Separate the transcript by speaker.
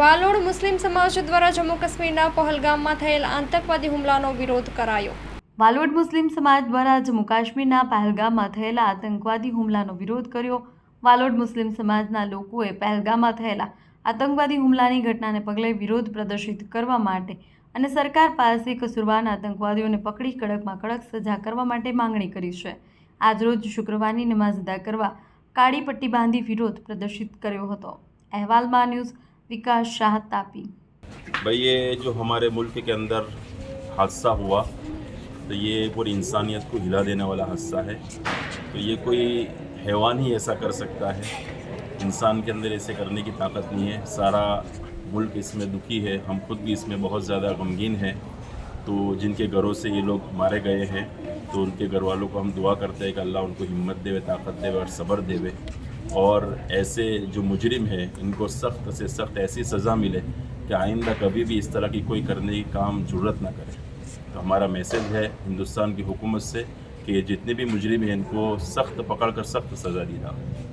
Speaker 1: વાલોડ મુસ્લિમ સમાજ દ્વારા જમ્મુ કાશ્મીરના પહલગામમાં થયેલ આતંકવાદી હુમલાનો વિરોધ કરાયો।
Speaker 2: વાલોડ મુસ્લિમ સમાજ દ્વારા જમ્મુ કાશ્મીરના પહલગામમાં થયેલા આતંકવાદી હુમલાનો વિરોધ કર્યો। વાલોડ મુસ્લિમ સમાજના લોકોએ પહલગામમાં થયેલા આતંકવાદી હુમલાની ઘટનાને પગલે વિરોધ પ્રદર્શિત કરવા માટે અને સરકાર પાસે કસૂરવાર આતંકવાદીઓને પકડી કડકમાં કડક સજા કરવા માટે માંગણી કરી છે। આજરોજ શુક્રવારની નમાઝ અદા કરવા કાળી પટ્ટી બાંધી વિરોધ प्रदर्शित કર્યો હતો। અહેવાલમાં ન્યૂઝ विकास शाह तापी।
Speaker 3: भाई ये जो हमारे मुल्क के अंदर हादसा हुआ तो ये पूरी इंसानियत को हिला देने वाला हादसा है। तो ये कोई हैवान ही ऐसा कर सकता है, इंसान के अंदर ऐसे करने की ताकत नहीं है। सारा मुल्क इसमें दुखी है, हम खुद भी इसमें बहुत ज़्यादा गमगीन हैं। तो जिनके घरों से ये लोग मारे गए हैं तो उनके घर वालों को हम दुआ करते हैं कि अल्लाह उनको हिम्मत देवे, ताकत देवे और सब्र देवे, और ऐसे जो मुजरिम है इनको सख्त से सख्त ऐसी सज़ा मिले कि आइंदा कभी भी इस तरह की कोई करने की काम ज़रूरत ना करे। तो हमारा मैसेज है हिंदुस्तान की हुकूमत से कि जितने भी मुजरिम हैं इनको सख्त पकड़ कर सख्त सज़ा दी जाए।